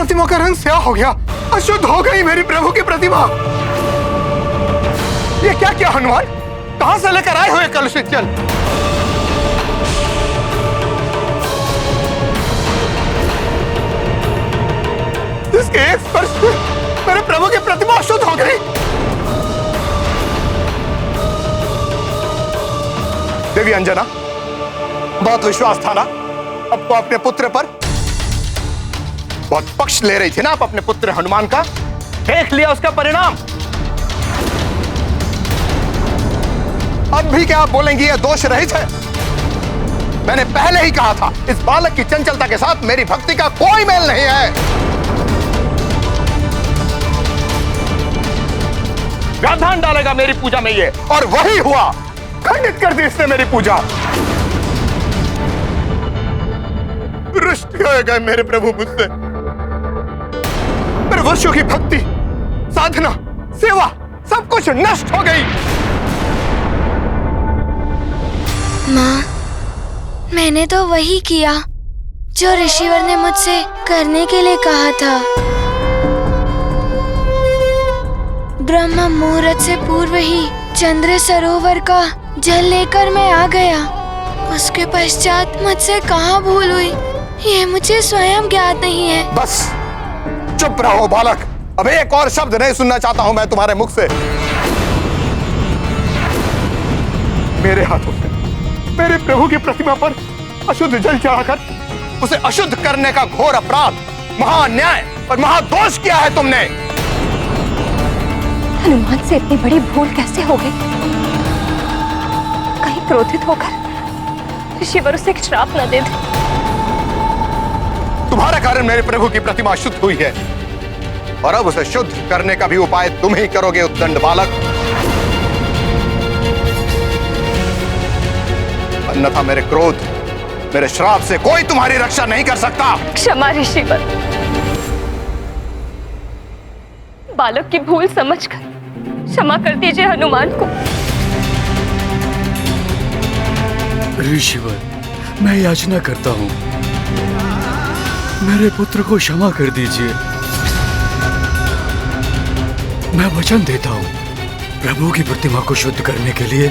प्रतिमा का रंग स्याह हो गया, अशुद्ध हो गई मेरी प्रभु की प्रतिमा। ये क्या किया हनुमान? कहां से लेकर आए हो ये कलुषित जल? इसके एक स्पर्श से मेरे प्रभु की प्रतिमा अशुद्ध हो गई। देवी अंजना, बहुत विश्वास था ना अब तो अपने पुत्र पर? बहुत पक्ष ले रही थी ना आप अपने पुत्र हनुमान का? देख लिया उसका परिणाम। अब भी क्या आप बोलेंगी ये दोष रहित है? मैंने पहले ही कहा था इस बालक की चंचलता के साथ मेरी भक्ति का कोई मेल नहीं है। व्यवधान डालेगा मेरी पूजा में ये, और वही हुआ। खंडित कर दी इसने मेरी पूजा। रुष्ट हो गए मेरे प्रभु मुझसे। मेरे वर्षों की भक्ति, साधना, सेवा सब कुछ नष्ट हो गई। माँ, मैंने तो वही किया जो ऋषिवर ने मुझसे करने के लिए कहा था। ब्रह्म मुहूर्त से पूर्व ही चंद्र सरोवर का जल लेकर मैं आ गया। उसके पश्चात मुझसे कहाँ भूल हुई ये मुझे स्वयं ज्ञात नहीं है। बस चुप रहो बालक, अब एक और शब्द नहीं सुनना चाहता हूं मैं तुम्हारे मुख से। मेरे हाथों से मेरे प्रभु की प्रतिमा पर अशुद्ध जल चढ़ाकर उसे अशुद्ध करने का घोर अपराध, महान्याय और महादोष किया है तुमने। हनुमान से इतनी बड़ी भूल कैसे हो गई? कहीं क्रोधित होकर ऋषिवर उसे एक श्राप न दे दे। तुम्हारे कारण मेरे प्रभु की प्रतिमा शुद्ध हुई है, और अब उसे शुद्ध करने का भी उपाय तुम ही करोगे उद्दंड बालक। अन्यथा मेरे क्रोध, मेरे श्राप से कोई तुम्हारी रक्षा नहीं कर सकता। क्षमा ऋषिवर, बालक की भूल समझकर क्षमा कर दीजिए हनुमान को। ऋषिवर, मैं याचना करता हूँ, मेरे पुत्र को क्षमा कर दीजिए। मैं वचन देता हूँ, प्रभु की प्रतिमा को शुद्ध करने के लिए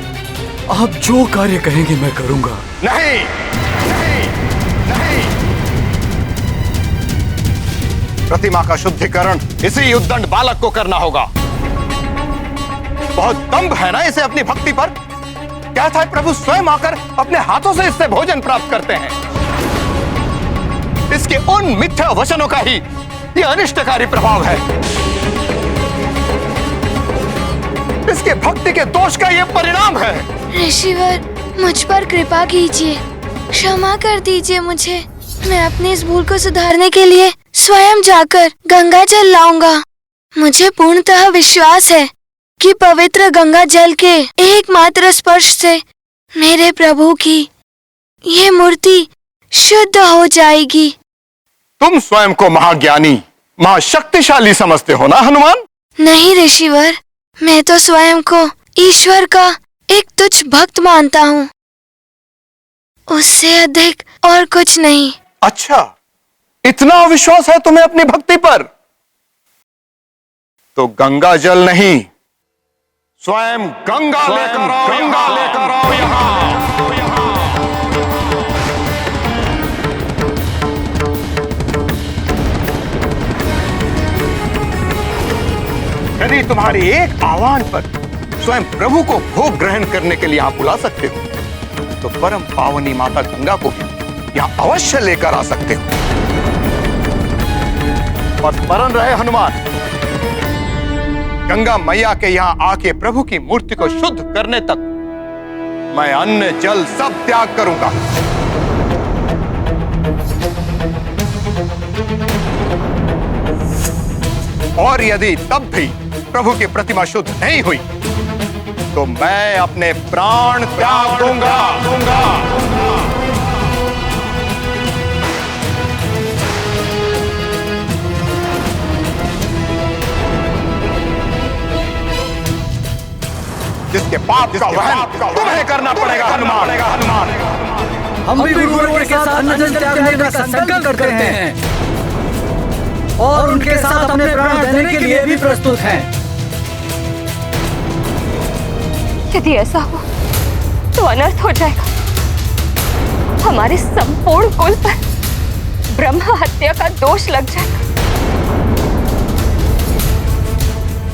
आप जो कार्य कहेंगे मैं करूंगा। नहीं, नहीं, नहीं। प्रतिमा का शुद्धिकरण इसी उद्दंड बालक को करना होगा। बहुत दंभ है ना इसे अपनी भक्ति पर। क्या था प्रभु स्वयं आकर अपने हाथों से इससे भोजन प्राप्त करते हैं। इसके उन मिथ्या वचनों का ही ये अनिष्टकारी प्रभाव है। इसके भक्ति के दोष का ये परिणाम है। ऋषिवर, मुझ पर कृपा कीजिए, क्षमा कर दीजिए मुझे। मैं अपनी इस भूल को सुधारने के लिए स्वयं जाकर गंगा जल लाऊंगा। मुझे पूर्णतः विश्वास है कि पवित्र गंगा जल के एकमात्र स्पर्श से मेरे प्रभु की ये मूर्ति शुद्ध हो जाएगी। तुम स्वयं को महाज्ञानी, महाशक्तिशाली समझते हो ना हनुमान? नहीं ऋषिवर, मैं तो स्वयं को ईश्वर का एक तुच्छ भक्त मानता हूँ, उससे अधिक और कुछ नहीं। अच्छा, इतना विश्वास है तुम्हें अपनी भक्ति पर? तो गंगा जल नहीं, स्वयं गंगा लेकर आओ यहाँ। यदि तुम्हारी एक आह्वान पर स्वयं प्रभु को भोग ग्रहण करने के लिए आप बुला सकते हो, तो परम पावनी माता गंगा को भी यहाँ अवश्य लेकर आ सकते हो। और स्मरण रहे हनुमान, गंगा मैया के यहाँ आके प्रभु की मूर्ति को शुद्ध करने तक मैं अन्न जल सब त्याग करूंगा। और यदि तब भी प्रभु की प्रतिमा शुद्ध नहीं हुई तो मैं अपने प्राण त्याग दूंगा। जिसके पाप का वहन तुम्हें करना पड़ेगा हनुमान। हम भी गुरुवर के साथ अन्न जल त्यागने का संकल्प करते हैं। और उनके साथ अपने प्राण देने के लिए भी प्रस्तुत हैं। यदि ऐसा हो तो अनर्थ हो जाएगा। हमारे संपूर्ण कुल पर ब्रह्म हत्या का दोष लग जाएगा।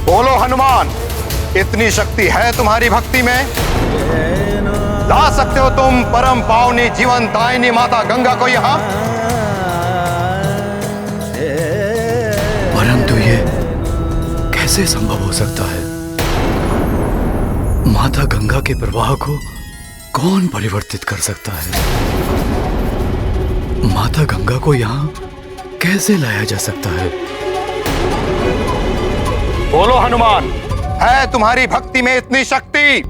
बोलो हनुमान, इतनी शक्ति है तुम्हारी भक्ति में? ला सकते हो तुम परम पावनी जीवन दायिनी माता गंगा को यहाँ? परंतु ये कैसे संभव हो सकता है? माता गंगा के प्रवाह को कौन परिवर्तित कर सकता है? माता गंगा को यहाँ कैसे लाया जा सकता है? बोलो हनुमान, है तुम्हारी भक्ति में इतनी शक्ति?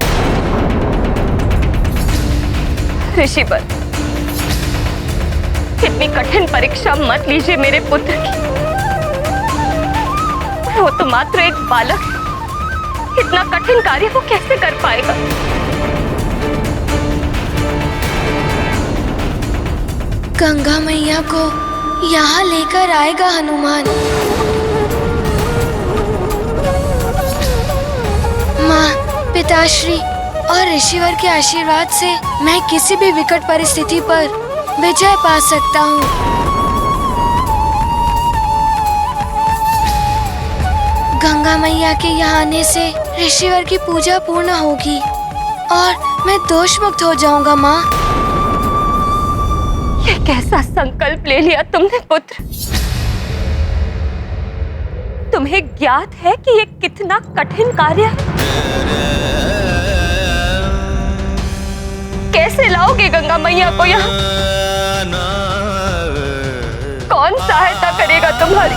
ऋषिवर, इतनी कठिन परीक्षा मत लीजिए मेरे पुत्र की। वो तो मात्र एक बालक है। इतना कठिन कार्य वो कैसे कर पाएगा? गंगा मैया को यहाँ लेकर आएगा हनुमान। माँ, पिताश्री और ऋषिवर के आशीर्वाद से मैं किसी भी विकट परिस्थिति पर विजय पा सकता हूँ। गंगा मैया के यहाँ आने से ऋषिवर की पूजा पूर्ण होगी और मैं दोष मुक्त हो जाऊंगा। माँ, ये कैसा संकल्प ले लिया तुमने पुत्र? तुम्हें ज्ञात है कि ये कितना कठिन कार्य है? कैसे लाओगे गंगा मैया को यहाँ? कौन सहायता करेगा तुम्हारी?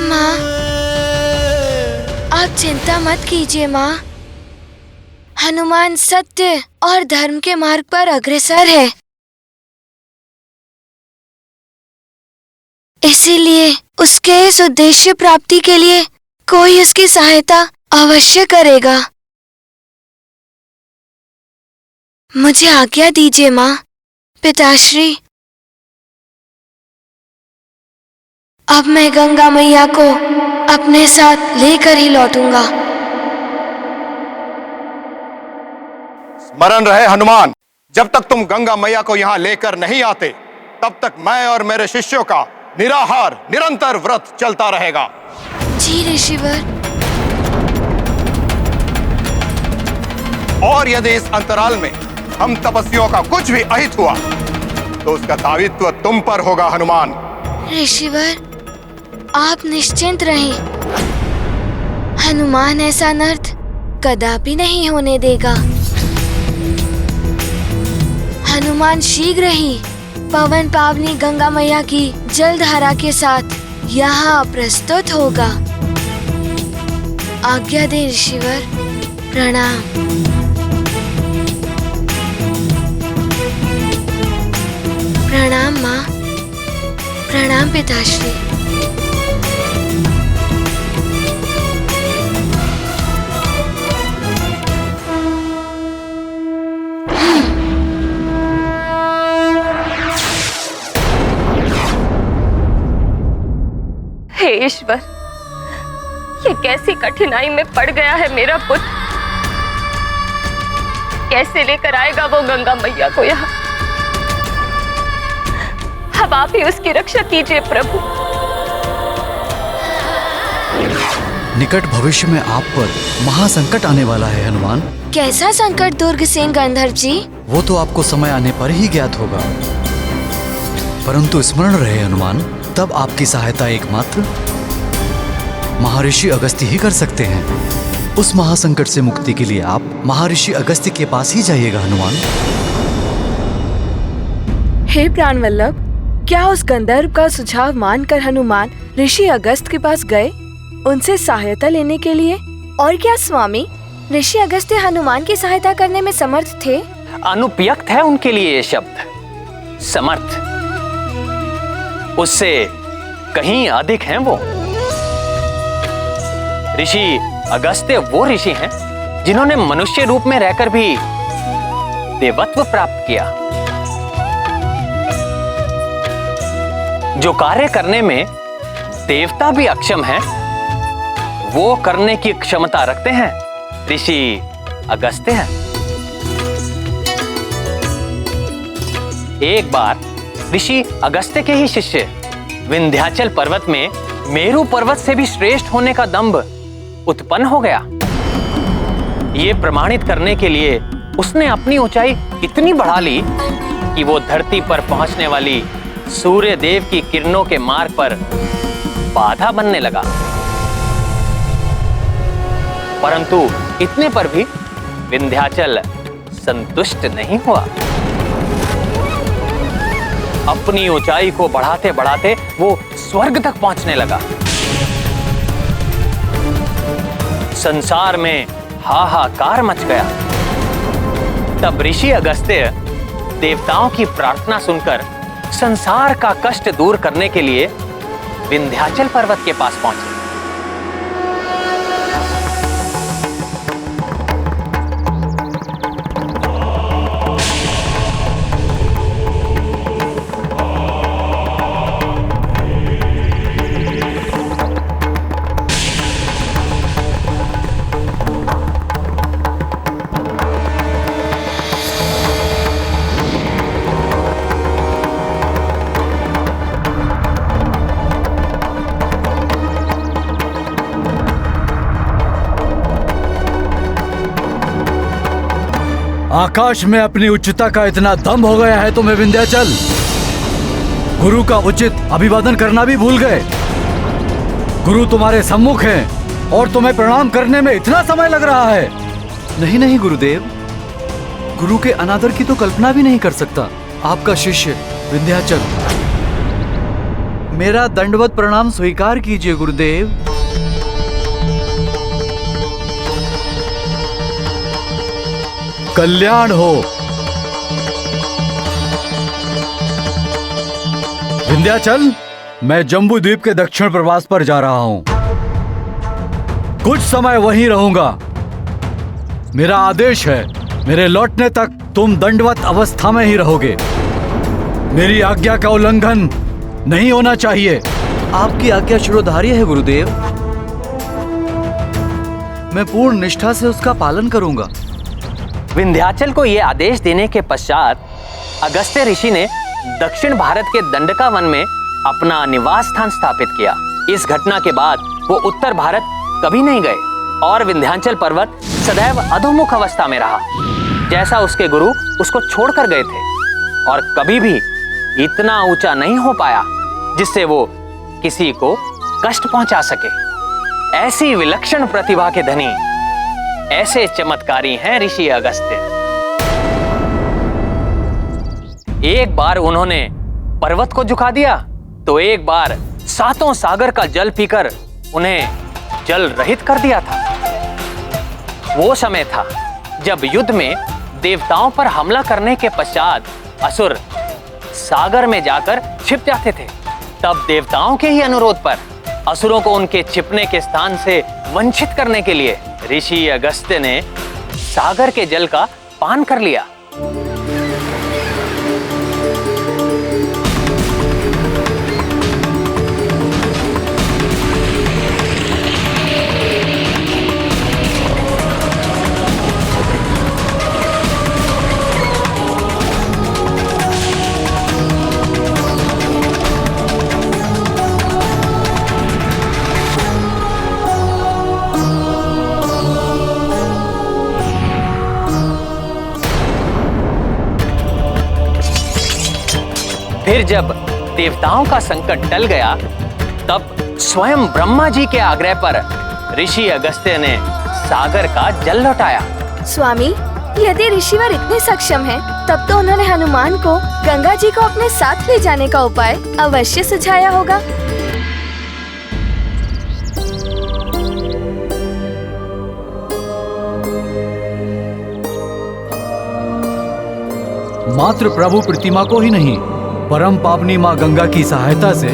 माँ, आप चिंता मत कीजिए माँ। हनुमान सत्य और धर्म के मार्ग पर अग्रसर है, इसीलिए उसके इस उद्देश्य प्राप्ति के लिए कोई उसकी सहायता अवश्य करेगा। मुझे आज्ञा दीजिए माँ। पिताश्री, अब मैं गंगा मैया को अपने साथ लेकर ही लौटूंगा। स्मरण रहे हनुमान, जब तक तुम गंगा मैया को यहाँ लेकर नहीं आते तब तक मैं और मेरे शिष्यों का निराहार निरंतर व्रत चलता रहेगा। जी ऋषिवर। और यदि इस अंतराल में हम तपस्वियों का कुछ भी अहित हुआ तो उसका दायित्व तुम पर होगा हनुमान। ऋषिवर, आप निश्चिंत रहें। हनुमान ऐसा अनर्थ कदापि नहीं होने देगा। हनुमान शीघ्र ही पवन पावनी गंगा मैया की जलधारा के साथ यहाँ प्रस्तुत होगा। आज्ञा दे ऋषिवर। प्रणाम। प्रणाम माँ। प्रणाम पिताश्री। हे ईश्वर, ये कैसी कठिनाई में पड़ गया है मेरा पुत्र। कैसे लेकर आएगा वो गंगा मैया को यहाँ? अब आप ही उसकी रक्षा कीजिए प्रभु। निकट भविष्य में आप पर महासंकट आने वाला है हनुमान। कैसा संकट दुर्ग सिंह गंधर्व जी? वो तो आपको समय आने पर ही ज्ञात होगा, परंतु स्मरण रहे हनुमान, तब आपकी सहायता एकमात्र महर्षि अगस्त्य ही कर सकते हैं। उस महासंकट से मुक्ति के लिए आप महर्षि अगस्त्य के पास ही जाइएगा हनुमान। हे प्राणवल्लभ, क्या उस गंधर्व का सुझाव मानकर हनुमान ऋषि अगस्त के पास गए उनसे सहायता लेने के लिए? और क्या स्वामी, ऋषि अगस्त्य हनुमान की सहायता करने में समर्थ थे? अनुपयुक्त है उनके लिए ये शब्द। समर्थ उससे कहीं अधिक हैं वो। ऋषि अगस्त्य वो ऋषि हैं जिन्होंने मनुष्य रूप में रहकर भी देवत्व प्राप्त किया। जो कार्य करने में देवता भी अक्षम है, वो करने की क्षमता रखते हैं ऋषि अगस्त्य हैं। एक बार ऋषि अगस्त्य के ही शिष्य विंध्याचल पर्वत में मेरु पर्वत से भी श्रेष्ठ होने का दंभ उत्पन्न हो गया। ये प्रमाणित करने के लिए उसने अपनी ऊंचाई इतनी बढ़ा ली कि वो धरती पर पहुंचने वाली सूर्य देव की किरणों के मार्ग पर बाधा बनने लगा। परंतु इतने पर भी विंध्याचल संतुष्ट नहीं हुआ। अपनी ऊंचाई को बढ़ाते बढ़ाते वो स्वर्ग तक पहुंचने लगा। संसार में हाहाकार मच गया। तब ऋषि अगस्त्य देवताओं की प्रार्थना सुनकर संसार का कष्ट दूर करने के लिए विंध्याचल पर्वत के पास पहुंचे। आकाश में अपनी उच्चता का इतना दम हो गया है तुम्हें विंध्याचल। गुरु का उचित अभिवादन करना भी भूल गए। गुरु तुम्हारे सम्मुख हैं और तुम्हें प्रणाम करने में इतना समय लग रहा है। नहीं नहीं गुरुदेव, गुरु के अनादर की तो कल्पना भी नहीं कर सकता। आपका शिष्य विंध्याचल। मेरा दंडवत प्रणाम स्वीकार कीजिए गुरुदेव। कल्याण हो। विंध्याचल, मैं जम्बू द्वीप के दक्षिण प्रवास पर जा रहा हूं। कुछ समय वहीं रहूंगा। मेरा आदेश है, मेरे लौटने तक तुम दंडवत अवस्था में ही रहोगे। मेरी आज्ञा का उल्लंघन नहीं होना चाहिए। आपकी आज्ञा शिरोधार्य है गुरुदेव। मैं पूर्ण निष्ठा से उसका पालन करूंगा। विंध्याचल को यह आदेश देने के पश्चात अगस्त्य ऋषि ने दक्षिण भारत के दंडका वन में अपना निवास स्थान स्थापित किया। इस घटना के बाद वो उत्तर भारत कभी नहीं गए और विंध्याचल पर्वत सदैव अधोमुख अवस्था में रहा, जैसा उसके गुरु उसको छोड़कर गए थे, और कभी भी इतना ऊंचा नहीं हो पाया जिससे वो किसी को कष्ट पहुंचा सके। ऐसी विलक्षण प्रतिभा के धनी, ऐसे चमत्कारी हैं ऋषि अगस्त्य। एक बार उन्होंने पर्वत को झुका दिया, तो एक बार सातों सागर का जल पीकर उन्हें जल रहित कर दिया था। वो समय था जब युद्ध में देवताओं पर हमला करने के पश्चात असुर सागर में जाकर छिप जाते थे। तब देवताओं के ही अनुरोध पर असुरों को उनके छिपने के स्थान से वंचित करने के लिए ऋषि अगस्त्य ने सागर के जल का पान कर लिया। फिर जब देवताओं का संकट टल गया, तब स्वयं ब्रह्मा जी के आग्रह पर ऋषि अगस्त्य ने सागर का जल लौटाया। स्वामी, यदि ऋषिवर इतने सक्षम हैं, तब तो उन्होंने हनुमान को गंगा जी को अपने साथ ले जाने का उपाय अवश्य सुझाया होगा। मात्र प्रभु प्रतिमा को ही नहीं, परम पावनी माँ गंगा की सहायता से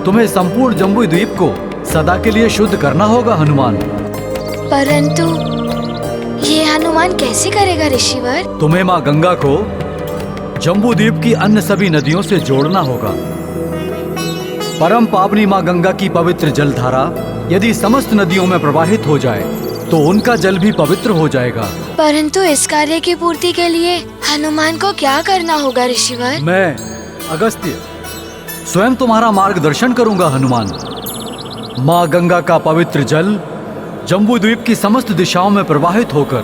तुम्हें संपूर्ण जम्बू द्वीप को सदा के लिए शुद्ध करना होगा हनुमान। परंतु ये हनुमान कैसे करेगा ऋषिवर? तुम्हें माँ गंगा को जम्बूद्वीप की अन्य सभी नदियों से जोड़ना होगा। परम पावनी माँ गंगा की पवित्र जलधारा यदि समस्त नदियों में प्रवाहित हो जाए तो उनका जल भी पवित्र हो जाएगा। परंतु इस कार्य की पूर्ति के लिए हनुमान को क्या करना होगा ऋषिवर? मैं अगस्त्य स्वयं तुम्हारा मार्गदर्शन करूंगा हनुमान। माँ गंगा का पवित्र जल जम्बूद्वीप की समस्त दिशाओं में प्रवाहित होकर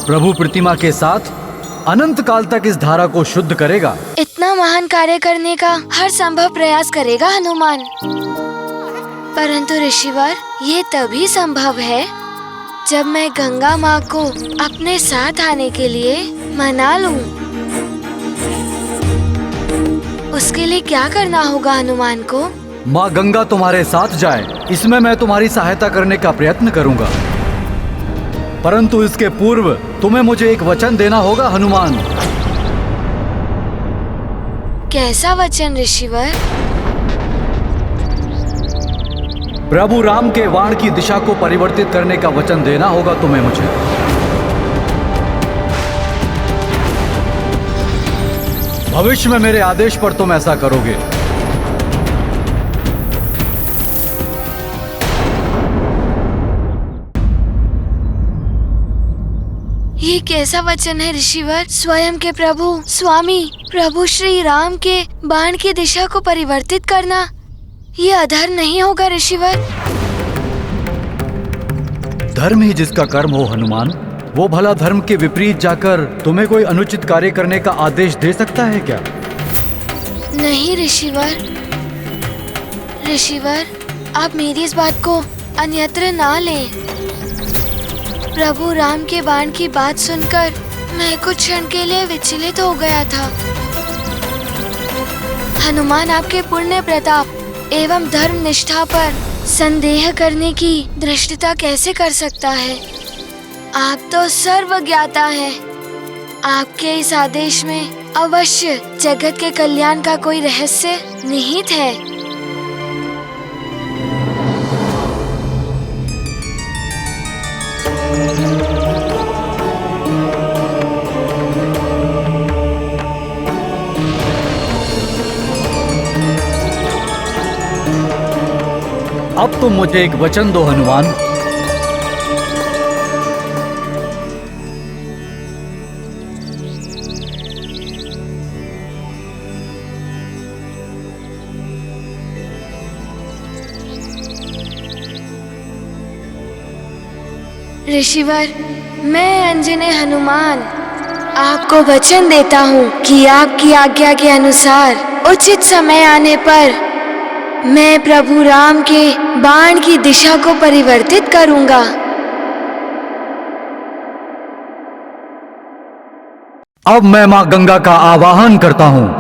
प्रभु प्रतिमा के साथ अनंत काल तक इस धारा को शुद्ध करेगा। इतना महान कार्य करने का हर संभव प्रयास करेगा हनुमान। परंतु ऋषिवर, ये तभी संभव है जब मैं गंगा माँ को अपने साथ आने के लिए मना लूं। उसके लिए क्या करना होगा हनुमान को? माँ गंगा तुम्हारे साथ जाए, इसमें मैं तुम्हारी सहायता करने का प्रयत्न करूंगा। परंतु इसके पूर्व तुम्हें मुझे एक वचन देना होगा हनुमान। कैसा वचन ऋषिवर? प्रभु राम के बाण की दिशा को परिवर्तित करने का वचन देना होगा तुम्हें मुझे। भविष्य में मेरे आदेश पर तुम ऐसा करोगे। ये कैसा वचन है ऋषिवर? स्वयं के प्रभु स्वामी प्रभु श्री राम के बाण की दिशा को परिवर्तित करना, ये अधर्म नहीं होगा ऋषिवर? धर्म ही जिसका कर्म हो हनुमान, वो भला धर्म के विपरीत जाकर तुम्हें कोई अनुचित कार्य करने का आदेश दे सकता है क्या? नहीं ऋषिवर। ऋषिवर, आप मेरी इस बात को अन्यत्र ना लें। प्रभु राम के बाण की बात सुनकर मैं कुछ क्षण के लिए विचलित हो गया था। हनुमान आपके पुण्य प्रताप एवं धर्म निष्ठा पर संदेह करने की दृष्टता कैसे कर सकता है? आप तो सर्वज्ञाता हैं। आपके इस आदेश में अवश्य जगत के कल्याण का कोई रहस्य निहित है। अब तुम मुझे एक वचन दो हनुमान। ऋषिवर, मैं अंजने हनुमान आपको वचन देता हूँ कि आपकी आज्ञा के अनुसार उचित समय आने पर मैं प्रभु राम के बाण की दिशा को परिवर्तित करूंगा। अब मैं माँ गंगा का आवाहन करता हूँ।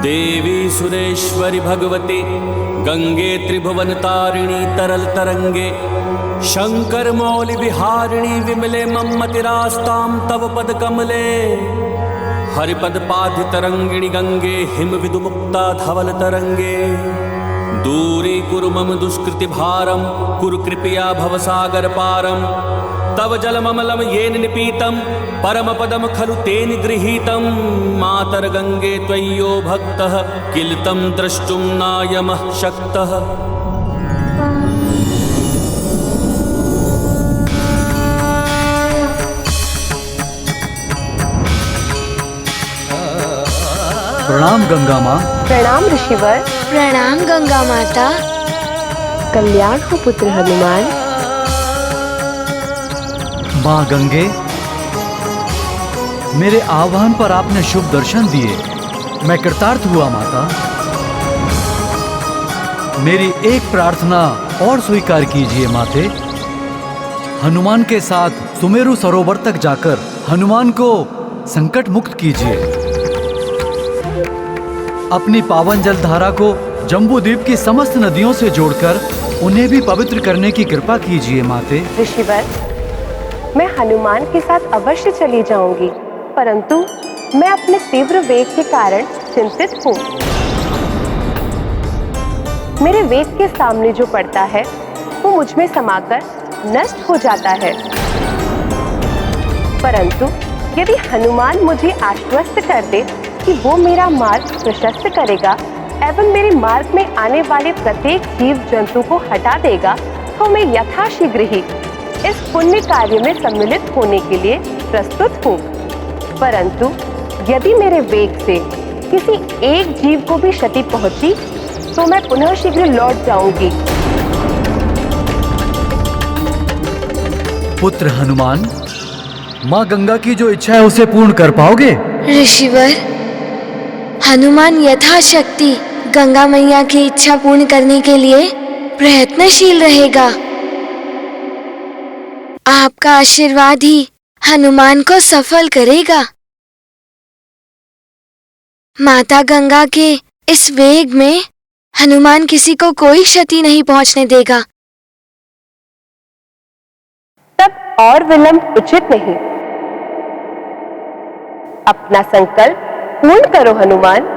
देवी सुरेश्वरी भगवती गंगे त्रिभुवन तारिणी तरल तरंगे शंकर मौलि विहारिणी विमले मम्मतिरास्तां तव पद कमले हरिपद पाधि तरंगिणी गंगे हिम विदु मुक्ता धवल तरंगे दूरी कुरु मम दुष्कृति भारम कुरु कृपया भवसागर पारम तव जलममलं येन निपीतं परमपदं खलु तेन गृहीतं मातर गंगे त्वय्यो भक्तः किल तं द्रष्टुं नायमः शक्तः। प्रणाम गंगा माँ। प्रणाम ऋषिवर। प्रणाम गंगा माता। कल्याण हो पुत्र हनुमान। माँ गंगे, मेरे आह्वान पर आपने शुभ दर्शन दिए, मैं कृतार्थ हुआ माता। मेरी एक प्रार्थना और स्वीकार कीजिए माते। हनुमान के साथ सुमेरु सरोवर तक जाकर हनुमान को संकट मुक्त कीजिए। अपनी पावन जल धारा को जम्बूद्वीप की समस्त नदियों से जोड़कर उन्हें भी पवित्र करने की कृपा कीजिए माते। ऋषिवर, मैं हनुमान के साथ अवश्य चली जाऊंगी, परंतु मैं अपने तीव्र वेग के कारण चिंतित हूँ। मेरे वेग के सामने जो पड़ता है वो मुझ में समाकर नष्ट हो जाता है। परंतु यदि हनुमान मुझे आश्वस्त कर दे कि वो मेरा मार्ग प्रशस्त करेगा एवं मेरे मार्ग में आने वाले प्रत्येक जीव जंतु को हटा देगा, तो मैं यथाशीघ्र ही इस पुण्य कार्य में सम्मिलित होने के लिए प्रस्तुत हूँ। परंतु यदि मेरे वेग से किसी एक जीव को भी क्षति पहुंची तो मैं पुनः शीघ्र लौट जाऊंगी। पुत्र हनुमान, माँ गंगा की जो इच्छा है उसे पूर्ण कर पाओगे? ऋषिवर, हनुमान यथाशक्ति गंगा मैया की इच्छा पूर्ण करने के लिए प्रयत्नशील रहेगा। आपका आशीर्वाद ही हनुमान को सफल करेगा। माता गंगा के इस वेग में हनुमान किसी को कोई क्षति नहीं पहुंचने देगा। तब और विलंब उचित नहीं। अपना संकल्प पूर्ण करो हनुमान।